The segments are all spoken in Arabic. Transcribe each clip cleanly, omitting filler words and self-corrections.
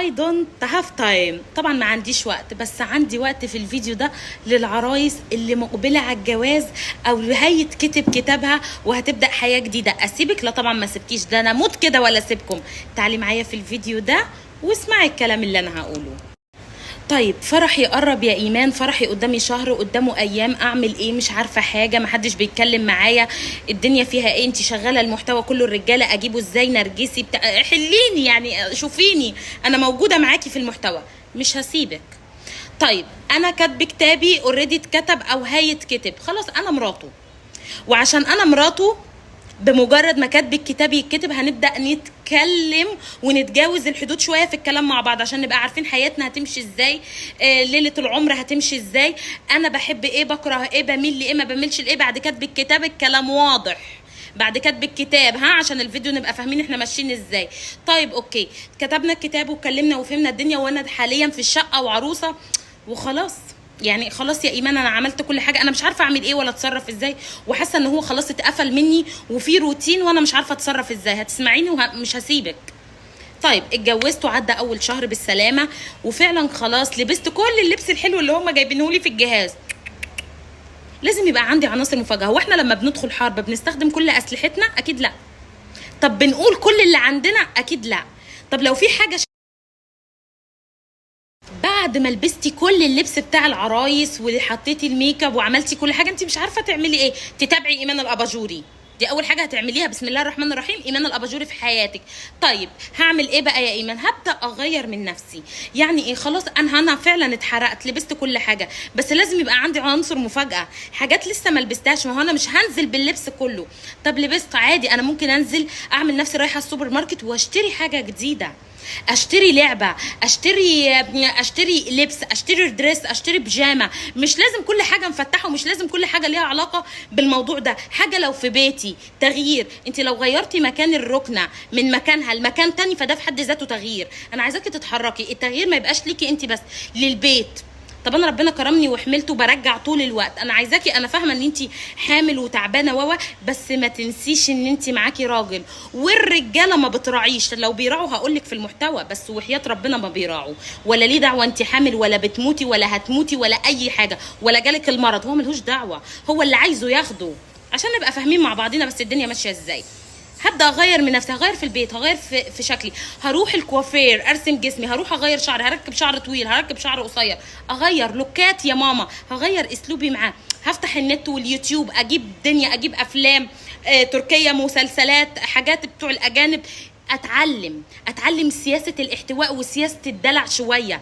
I don't have time. طبعا ما عنديش وقت، بس عندي وقت في الفيديو ده للعرايس اللي مقبلة على الجواز او هيتكتب كتابها وهتبدأ حياة جديدة. اسيبك؟ لا طبعا ما سبكيش، ده انا اموت كده ولا اسيبكم. تعالي معايا في الفيديو ده واسمعي الكلام اللي انا هقوله. طيب فرحي قرب يا ايمان، فرحي قدامي شهر، قدامه ايام، اعمل ايه؟ مش عارفه حاجه، محدش بيتكلم معايا، الدنيا فيها ايه؟ انت شغاله المحتوى كله الرجاله، اجيبه ازاي؟ نرجسي حليني يعني، شوفيني انا موجوده معاكي في المحتوى، مش هسيبك. طيب انا كاتب كتابي اوريدي اتكتب او هيتكتب، خلاص انا مراته، وعشان انا مراته بمجرد ما كاتب الكتاب يتكتب هنبدا نتكلم ونتجاوز الحدود شويه في الكلام مع بعض، عشان نبقى عارفين حياتنا هتمشي ازاي، ليله العمر هتمشي ازاي، انا بحب ايه، بكره ايه، بميل لايه، ما بميلش لايه. بعد كاتب الكتاب الكلام واضح، بعد كاتب الكتاب عشان الفيديو نبقى فاهمين احنا ماشيين ازاي. طيب اوكي، كتبنا الكتاب واتكلمنا وفهمنا الدنيا، وانا حاليا في الشقه وعروسه وخلاص. يعني خلاص يا ايمان انا عملت كل حاجه، انا مش عارفه اعمل ايه ولا اتصرف ازاي، وحاسه ان هو خلاص اتقفل مني وفي روتين وانا مش عارفه اتصرف ازاي. هتسمعيني ومش هسيبك. طيب اتجوزت وعدى اول شهر بالسلامه، وفعلا خلاص لبست كل اللبس الحلو اللي هم جايبينه لي في الجهاز. لازم يبقى عندي عناصر مفاجاه. هو احنا لما بندخل حرب بنستخدم كل اسلحتنا؟ اكيد لا. طب بنقول كل اللي عندنا؟ اكيد لا. طب لو في حاجه بعد ما لبستي كل اللبس بتاع العرايس وحطيتي الميك اب وعملتي كل حاجه، انت مش عارفه تعملي ايه؟ تتابعي ايمان الاباجوري، دي اول حاجه هتعمليها. بسم الله الرحمن الرحيم، ايمان الاباجوري في حياتك. طيب هعمل ايه بقى يا ايمان؟ هبدا اغير من نفسي. يعني ايه؟ خلاص انا فعلا اتحرقت، لبست كل حاجه، بس لازم يبقى عندي عنصر مفاجاه، حاجات لسه ما لبستهاش. ما هو انا مش هنزل باللبس كله. طب لبست عادي، انا ممكن انزل اعمل نفسي رايحه السوبر ماركت واشتري حاجه جديده، اشتري لعبه، اشتري لبس، اشتري دريس، اشتري بيجامه. مش لازم كل حاجه مفتحه، ومش لازم كل حاجه ليها علاقه بالموضوع ده. حاجه لو في بيتي تغيير، انت لو غيرتي مكان الركنه من مكانها لمكان تاني فده في حد ذاته تغيير. انا عايزاكي تتحركي، التغيير ما يبقاش ليكي انت بس، للبيت. طب انا ربنا كرمني وحملت وبرجع طول الوقت، انا عايزاكي، انا فاهمه ان انت حامل وتعبانه بس ما تنسيش ان انت معاكي راجل، والرجاله ما بتراعيش. لو بيراعوا هقولك في المحتوى، بس وحياه ربنا ما بيراعوا. ولا ليه دعوه انت حامل، ولا بتموتي، ولا هتموتي، ولا اي حاجه، ولا جالك المرض، هو ملهوش دعوه، هو اللي عايزه ياخده، عشان نبقى فاهمين مع بعضينا بس الدنيا ماشيه ازاي. هبدا اغير من نفسي، هغير في البيت، هغير في شكلي، هروح الكوافير ارسم جسمي، هروح اغير شعري، هركب شعر طويل، هركب شعر قصير، اغير لوكات يا ماما، هغير اسلوبي معاه، هفتح النت واليوتيوب، اجيب دنيا، اجيب افلام تركيه، مسلسلات، حاجات بتوع الاجانب، اتعلم سياسه الاحتواء وسياسه الدلع شويه.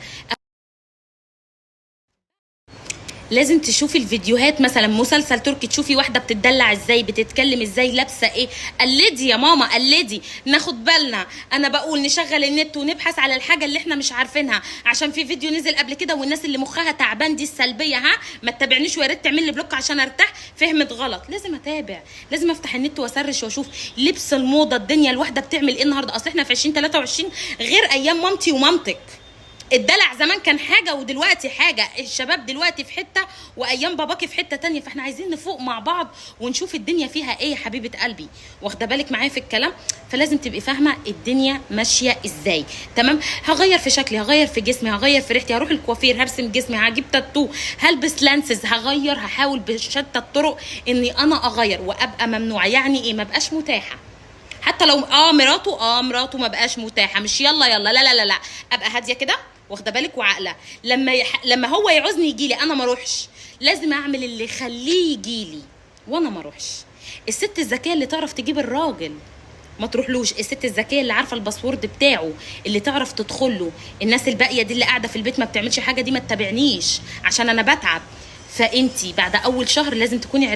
لازم تشوفي الفيديوهات، مثلا مسلسل تركي تشوفي واحده بتدلع ازاي، بتتكلم ازاي، لابسه ايه، قلدي يا ماما قلدي. ناخد بالنا، انا بقول نشغل النت ونبحث على الحاجه اللي احنا مش عارفينها، عشان في فيديو نزل قبل كده والناس اللي مخها تعبان دي السلبيه ما تتابعنيش، ويا ريت تعمل لي بلوك عشان ارتاح، فهمت غلط. لازم اتابع، لازم افتح النت واسرش واشوف لبس الموضه، الدنيا الواحده بتعمل ايه النهارده. اصل احنا في 2023 غير ايام مامتي ومامتك. الدلع زمان كان حاجه ودلوقتي حاجه، الشباب دلوقتي في حته وايام باباكي في حته تانية، فاحنا عايزين نفوق مع بعض ونشوف الدنيا فيها ايه يا حبيبه قلبي. واخده بالك معايا في الكلام؟ فلازم تبقي فاهمه الدنيا ماشيه ازاي. تمام؟ هغير في شكلي، هغير في جسمي، هغير في ريحتي، هروح الكوافير، هرسم جسمي، هجيب تاتو، هلبس لانسز، هغير، هحاول بشتى الطرق اني انا اغير وابقى ممنوعه. يعني ايه؟ ما بقاش متاحه. حتى لو مراته ما بقاش متاحه، مش يلا يلا، لا لا لا لا، ابقى هاديه كده، واخده بالك، وعاقله. لما هو يعوزني يجيلي انا ما اروحش، لازم اعمل اللي يخليه يجيلي وانا ما اروحش. الست الذكيه اللي تعرف تجيب الراجل ما تروحلوش، الست الذكيه اللي عارفه الباسورد بتاعه، اللي تعرف تدخله. الناس الباقيه دي اللي قاعده في البيت ما بتعملش حاجه دي ما تتابعنيش عشان انا بتعب. فانتي بعد اول شهر لازم تكوني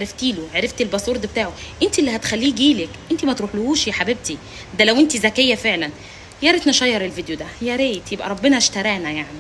عرفتي الباسورد بتاعه، انتي اللي هتخليه يجيلك، انتي ما تروحلهوش يا حبيبتي. ده لو انتي ذكيه فعلا. يا ريت نشير الفيديو ده، يا ريت يبقى ربنا اشترانا يعني.